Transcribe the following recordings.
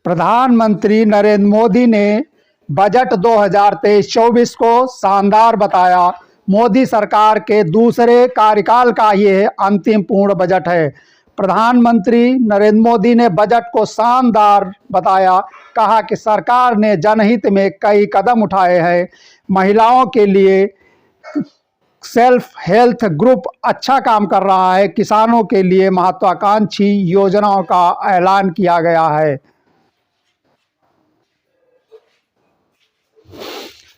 प्रधानमंत्री नरेंद्र मोदी ने बजट 2023-24 को शानदार बताया। मोदी सरकार के दूसरे कार्यकाल का ये अंतिम पूर्ण बजट है। प्रधानमंत्री नरेंद्र मोदी ने बजट को शानदार बताया। कहा कि सरकार ने जनहित में कई कदम उठाए हैं। महिलाओं के लिए सेल्फ हेल्थ ग्रुप अच्छा काम कर रहा है। किसानों के लिए महत्वाकांक्षी योजनाओं का ऐलान किया गया है।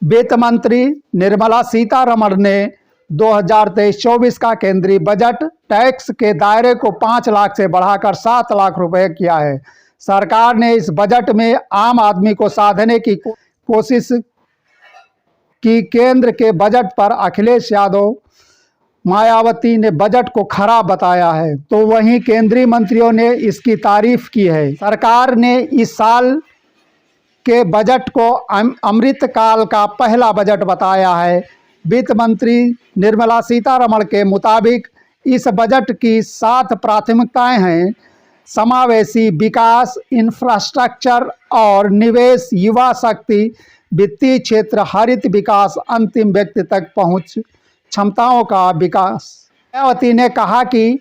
वित्त मंत्री निर्मला सीतारमण ने 2023-24 का केंद्रीय बजट टैक्स के दायरे को 5 लाख से बढ़ाकर 7 लाख रुपए किया है। सरकार ने इस बजट में आम आदमी को साधने की कोशिश की। केंद्र के बजट पर अखिलेश यादव, मायावती ने बजट को खराब बताया है, तो वहीं केंद्रीय मंत्रियों ने इसकी तारीफ की है। सरकार ने इस साल के बजट को अमृतकाल का पहला बजट बताया है। वित्त मंत्री निर्मला सीतारमण के मुताबिक इस बजट की 7 प्राथमिकताएं हैं: समावेशी विकास, इंफ्रास्ट्रक्चर और निवेश, युवा शक्ति, वित्तीय क्षेत्र, हरित विकास, अंतिम व्यक्ति तक पहुंच, क्षमताओं का विकास। मायावती ने कहा कि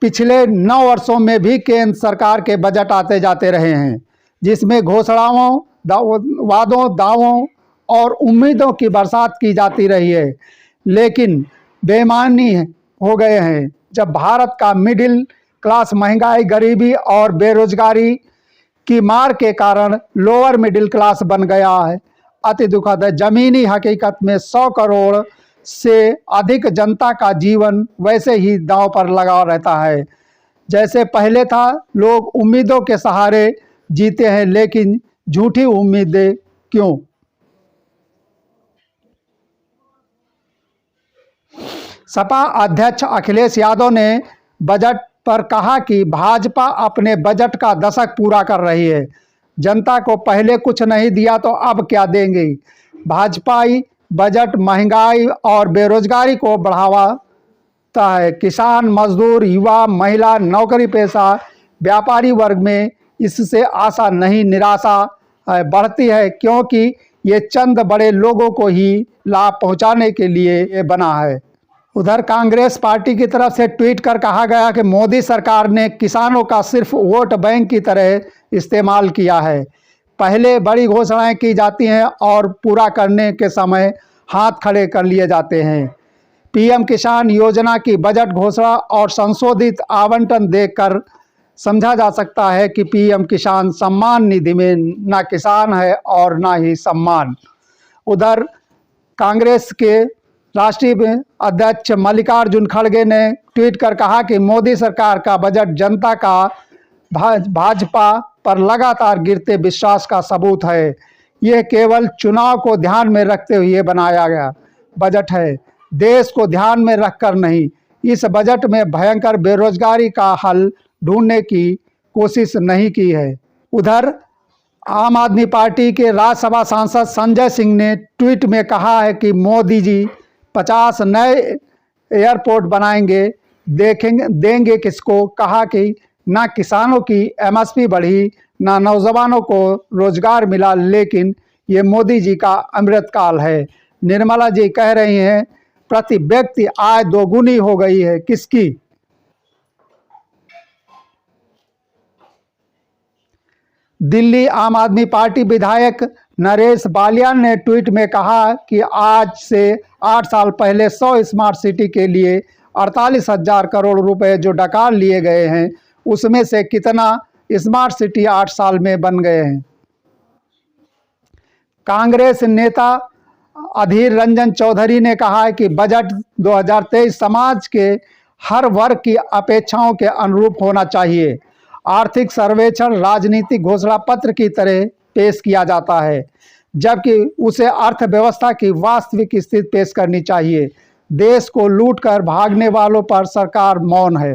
पिछले 9 वर्षों में भी केंद्र सरकार के बजट आते जाते रहे हैं, जिसमें घोषणाओं, वादों, दावों और उम्मीदों की बरसात की जाती रही है, लेकिन बेईमानी हो गए हैं। जब भारत का मिडिल क्लास महंगाई, गरीबी और बेरोजगारी की मार के कारण लोअर मिडिल क्लास बन गया है, अति दुखद है। जमीनी हकीकत में 100 करोड़ से अधिक जनता का जीवन वैसे ही दांव पर लगा रहता है जैसे पहले था। लोग उम्मीदों के सहारे जीते हैं, लेकिन झूठी उम्मीदें क्यों? सपा अध्यक्ष अखिलेश यादव ने बजट पर कहा कि भाजपा अपने बजट का दशक पूरा कर रही है। जनता को पहले कुछ नहीं दिया तो अब क्या देंगे? भाजपाई बजट महंगाई और बेरोजगारी को बढ़ावाता है। किसान, मजदूर, युवा, महिला, नौकरी पेशा, व्यापारी वर्ग में इससे आशा नहीं, निराशा बढ़ती है, क्योंकि ये चंद बड़े लोगों को ही लाभ पहुंचाने के लिए ये बना है। उधर कांग्रेस पार्टी की तरफ से ट्वीट कर कहा गया कि मोदी सरकार ने किसानों का सिर्फ वोट बैंक की तरह इस्तेमाल किया है। पहले बड़ी घोषणाएं की जाती हैं और पूरा करने के समय हाथ खड़े कर लिए जाते हैं। पीएम किसान योजना की बजट घोषणा और संशोधित आवंटन देखकर समझा जा सकता है कि पीएम किसान सम्मान निधि में ना किसान है और ना ही सम्मान। उधर कांग्रेस के राष्ट्रीय अध्यक्ष मल्लिकार्जुन खड़गे ने ट्वीट कर कहा कि मोदी सरकार का बजट जनता का भाजपा पर लगातार गिरते विश्वास का सबूत है। यह केवल चुनाव को ध्यान में रखते हुए बनाया गया बजट है, देश को ध्यान में रखकर नहीं। इस बजट में भयंकर बेरोजगारी का हल ढूंढने की कोशिश नहीं की है। उधर आम आदमी पार्टी के राज्यसभा सांसद संजय सिंह ने ट्वीट में कहा है कि मोदी जी 50 नए एयरपोर्ट बनाएंगे, देंगे किसको? कहा कि ना किसानों की एमएसपी बढ़ी, ना नौजवानों को रोजगार मिला, लेकिन ये मोदी जी का अमृतकाल है। निर्मला जी कह रही हैं प्रति व्यक्ति आय दोगुनी हो गई है, किसकी? दिल्ली आम आदमी पार्टी विधायक नरेश बालियान ने ट्वीट में कहा कि आज से 8 साल पहले 100 स्मार्ट सिटी के लिए 48,000 करोड़ रुपए जो डकार लिए गए हैं, उसमें से कितना स्मार्ट सिटी 8 साल में बन गए हैं। कांग्रेस नेता अधीर रंजन चौधरी ने कहा है कि बजट 2023 समाज के हर वर्ग की अपेक्षाओं के अनुरूप होना चाहिए। आर्थिक सर्वेक्षण राजनीतिक घोषणा पत्र की तरह पेश किया जाता है, जबकि उसे अर्थव्यवस्था की वास्तविक स्थिति पेश करनी चाहिए। देश को लूटकर भागने वालों पर सरकार मौन है।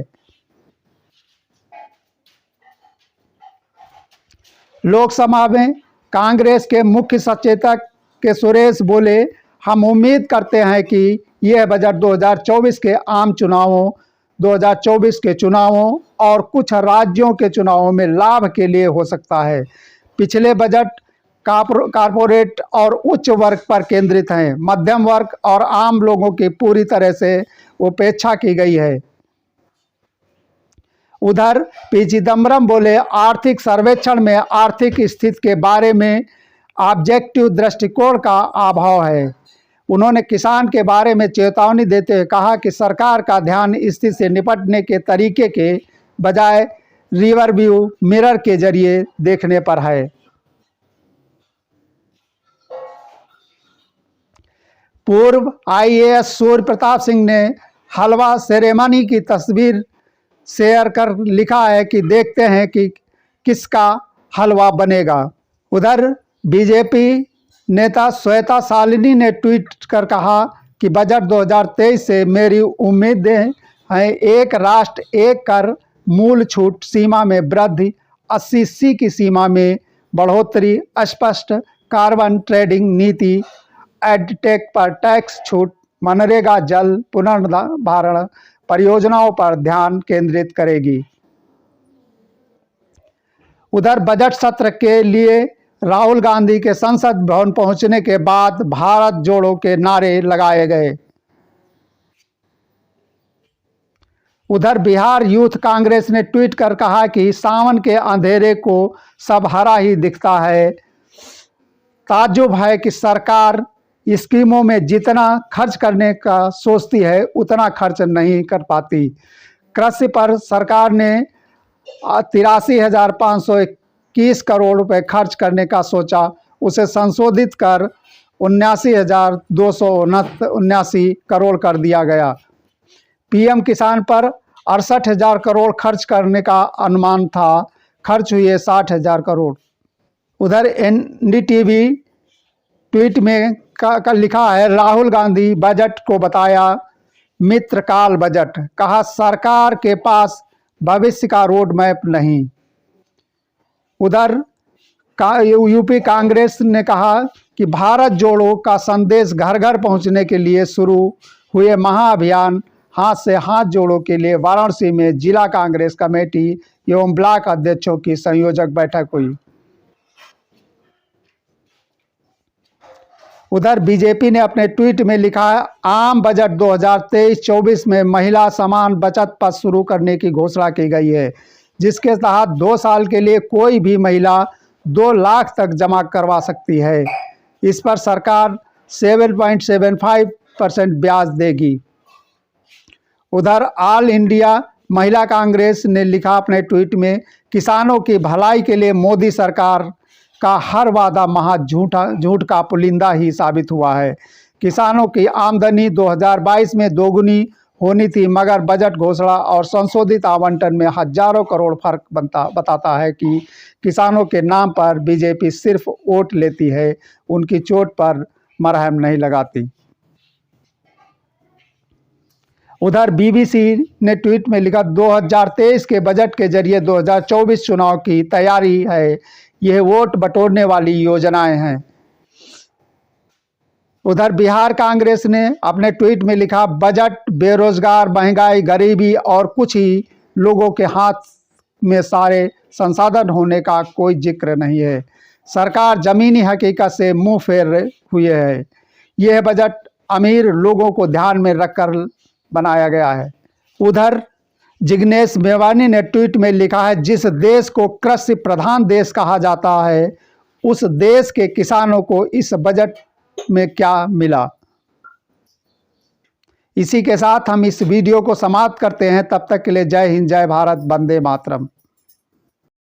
लोकसभा में कांग्रेस के मुख्य सचेतक के सुरेश बोले, हम उम्मीद करते हैं कि यह बजट 2024 के आम चुनावों, 2024 के चुनावों और कुछ राज्यों के चुनावों में लाभ के लिए हो सकता है। पिछले बजट कारपोरेट और उच्च वर्ग पर केंद्रित हैं। मध्यम वर्ग और आम लोगों की पूरी तरह से उपेक्षा की गई है। उधर पी चिदम्बरम बोले, आर्थिक सर्वेक्षण में आर्थिक स्थिति के बारे में ऑब्जेक्टिव दृष्टिकोण का अभाव है। उन्होंने किसान के बारे में चेतावनी देते हुए कहा कि सरकार का ध्यान स्थिति से निपटने के तरीके के बजाय रिवर व्यू मिरर के जरिए देखने पर है। पूर्व आईएएस सूर्य प्रताप सिंह ने हलवा सेरेमनी की तस्वीर शेयर कर लिखा है कि देखते हैं कि किसका हलवा बनेगा। उधर बीजेपी नेता श्वेता शालिनी ने ट्वीट कर कहा कि बजट 2023 से मेरी उम्मीदें हैं एक राष्ट्र एक कर, मूल छूट सीमा में वृद्धि, 80 की सीमा में बढ़ोतरी, स्पष्ट कार्बन ट्रेडिंग नीति, एडटेक पर टैक्स छूट, मनरेगा जल पुनर्भरण परियोजनाओं पर ध्यान केंद्रित करेगी। उधर बजट सत्र के लिए राहुल गांधी के संसद भवन पहुंचने के बाद भारत जोड़ो के नारे लगाए गए। उधर बिहार यूथ कांग्रेस ने ट्वीट कर कहा कि सावन के अंधेरे को सब हरा ही दिखता है। ताज्जुब है कि सरकार स्कीमों में जितना खर्च करने का सोचती है उतना खर्च नहीं कर पाती। कृषि पर सरकार ने 83,521 करोड़ रुपए खर्च करने का सोचा, उसे संशोधित कर 79,279 करोड़ कर दिया गया। पीएम किसान पर 68,000 करोड़ खर्च करने का अनुमान था, खर्च हुए 60,000 करोड़। उधर एनडीटीवी ट्वीट में का लिखा है, राहुल गांधी बजट को बताया मित्रकाल बजट, कहा सरकार के पास भविष्य का रोड मैप नहीं। उधर यूपी कांग्रेस ने कहा कि भारत जोड़ो का संदेश घर घर पहुंचने के लिए शुरू हुए महाअभियान हाथ से हाथ जोड़ो के लिए वाराणसी में जिला कांग्रेस कमेटी एवं ब्लॉक अध्यक्षों की संयोजक बैठक हुई। उधर बीजेपी ने अपने ट्वीट में लिखा है, आम बजट 2023-24 में महिला समान बचत पथ शुरू करने की घोषणा की गई है, जिसके तहत 2 साल के लिए कोई भी महिला 2 लाख तक जमा करवा सकती है। इस पर सरकार 7.75% ब्याज देगी। उधर ऑल इंडिया महिला कांग्रेस ने लिखा अपने ट्वीट में, किसानों की भलाई के लिए मोदी सरकार का हर वादा झूठ का पुलिंदा ही साबित हुआ है। किसानों की आमदनी 2022 में दोगुनी होनी थी, मगर बजट घोषणा और संशोधित आवंटन में हजारों करोड़ फर्क बताता है कि किसानों के नाम पर बीजेपी सिर्फ वोट लेती है, उनकी चोट पर मरहम नहीं लगाती। उधर बीबीसी ने ट्वीट में लिखा, 2023 के बजट के जरिए 2024 चुनाव की तैयारी है, यह वोट बटोरने वाली योजनाएं हैं। उधर बिहार कांग्रेस ने अपने ट्वीट में लिखा, बजट बेरोजगार, महंगाई, गरीबी और कुछ ही लोगों के हाथ में सारे संसाधन होने का कोई जिक्र नहीं है। सरकार जमीनी हकीकत से मुंह फेर हुए है। यह बजट अमीर लोगों को ध्यान में रखकर बनाया गया है। उधर जिग्नेश मेवानी ने ट्वीट में लिखा है, जिस देश को कृषि प्रधान देश कहा जाता है, उस देश के किसानों को इस बजट में क्या मिला। इसी के साथ हम इस वीडियो को समाप्त करते हैं। तब तक के लिए जय हिंद, जय भारत, वंदे मातरम।